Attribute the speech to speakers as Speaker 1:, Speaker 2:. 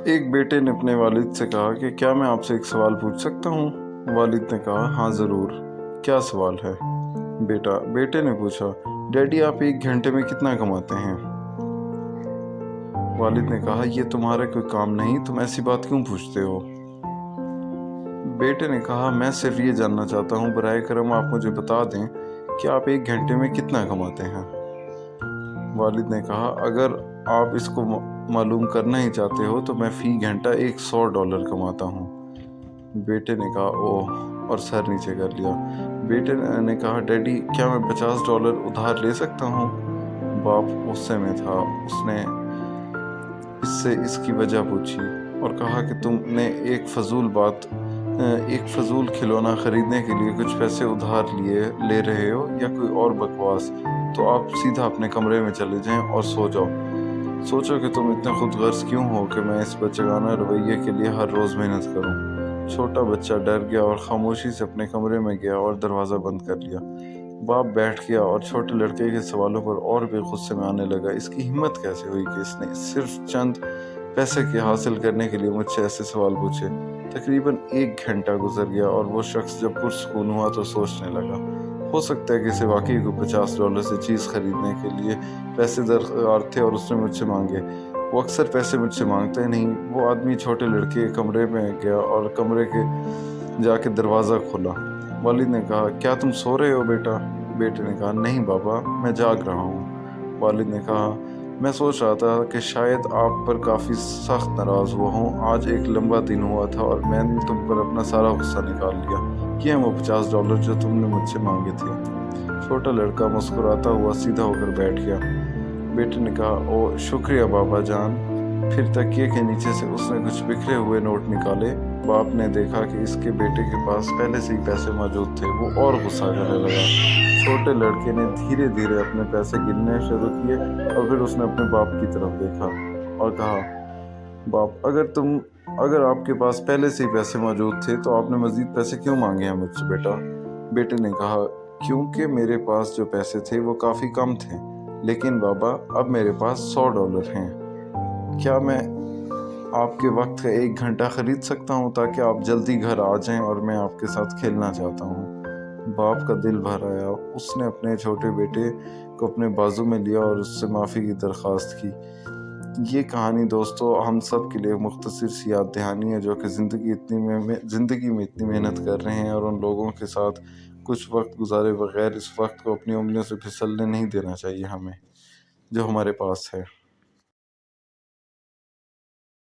Speaker 1: ایک بیٹے نے اپنے والد سے کہا کہ کیا میں آپ سے ایک سوال پوچھ سکتا ہوں؟ والد نے کہا ہاں ضرور، کیا سوال ہے؟ بیٹے نے پوچھا ڈیڈی آپ ایک گھنٹے میں کتنا کماتے ہیں؟ والد نے کہا یہ تمہارا کوئی کام نہیں، تم ایسی بات کیوں پوچھتے ہو؟ بیٹے نے کہا میں صرف یہ جاننا چاہتا ہوں، براہ کرم آپ مجھے بتا دیں کہ آپ ایک گھنٹے میں کتنا کماتے ہیں۔ والد نے کہا اگر آپ اس کو معلوم کرنا ہی چاہتے ہو تو میں فی گھنٹہ $100 کماتا ہوں۔ بیٹے نے کہا اوہ، اور سر نیچے کر لیا۔ بیٹے نے کہا ڈیڈی کیا میں $50 ادھار لے سکتا ہوں؟ باپ غصے میں تھا، اس نے اس سے اس کی وجہ پوچھی اور کہا کہ تم نے ایک فضول کھلونا خریدنے کے لیے کچھ پیسے ادھار لے رہے ہو یا کوئی اور بکواس، تو آپ سیدھا اپنے کمرے میں چلے جائیں اور سو جاؤ۔ سوچو کہ تم اتنے خود غرض کیوں ہو کہ میں اس بچگانہ رویے کے لیے ہر روز محنت کروں۔ چھوٹا بچہ ڈر گیا اور خاموشی سے اپنے کمرے میں گیا اور دروازہ بند کر لیا۔ باپ بیٹھ گیا اور چھوٹے لڑکے کے سوالوں پر اور بھی غصے میں آنے لگا۔ اس کی ہمت کیسے ہوئی کہ اس نے صرف چند پیسے کے حاصل کرنے کے لیے مجھ سے ایسے سوال پوچھے۔ تقریباً 1 گھنٹہ گزر گیا اور وہ شخص جب پرسکون ہوا تو سوچنے لگا ہو سکتا ہے کہ اسے واقعی کو $50 سے چیز خریدنے کے لیے پیسے درکار تھے اور اس نے مجھ سے مانگے۔ وہ اکثر پیسے مجھ سے مانگتے نہیں۔ وہ آدمی چھوٹے لڑکے کے کمرے میں گیا اور کمرے کے جا کے دروازہ کھولا۔ والد نے کہا کیا تم سو رہے ہو بیٹا؟ بیٹے نے کہا نہیں بابا، میں جاگ رہا ہوں۔ والد نے کہا میں سوچ رہا تھا کہ شاید آپ پر کافی سخت ناراض ہوا ہوں۔ آج ایک لمبا دن ہوا تھا اور میں نے تم پر اپنا سارا غصہ نکال لیا۔ یہ ہیں وہ $50 جو تم نے مجھ سے مانگے تھے۔ چھوٹا لڑکا مسکراتا ہوا سیدھا ہو کر بیٹھ گیا۔ بیٹے نے کہا او شکریہ بابا جان۔ پھر تکیے کے نیچے سے اس نے کچھ بکھرے ہوئے نوٹ نکالے۔ باپ نے دیکھا کہ اس کے بیٹے کے پاس پہلے سے ہی پیسے موجود تھے۔ وہ اور غصہ کرنے لگا۔ چھوٹے لڑکے نے دھیرے دھیرے اپنے پیسے گننے شروع کیے اور پھر اس نے اپنے باپ کی طرف دیکھا اور کہا باپ اگر آپ کے پاس پہلے سے ہی پیسے موجود تھے تو آپ نے مزید پیسے کیوں مانگے ہیں مجھ سے بیٹا؟ بیٹے نے کہا کیونکہ میرے پاس جو پیسے تھے وہ کافی کم تھے، لیکن بابا اب میرے پاس $100 ہیں۔ کیا میں آپ کے وقت کا 1 گھنٹہ خرید سکتا ہوں تاکہ آپ جلدی گھر آ جائیں اور میں آپ کے ساتھ کھیلنا چاہتا ہوں؟ باپ کا دل بھر آیا۔ اس نے اپنے چھوٹے بیٹے کو اپنے بازو میں لیا اور اس سے معافی کی درخواست کی۔ یہ کہانی دوستو ہم سب کے لیے مختصر سی یاد دہانی ہے جو کہ زندگی میں اتنی محنت کر رہے ہیں اور ان لوگوں کے ساتھ کچھ وقت گزارے بغیر اس وقت کو اپنی انگلیوں سے پھسلنے نہیں دینا چاہیے ہمیں جو ہمارے پاس ہے۔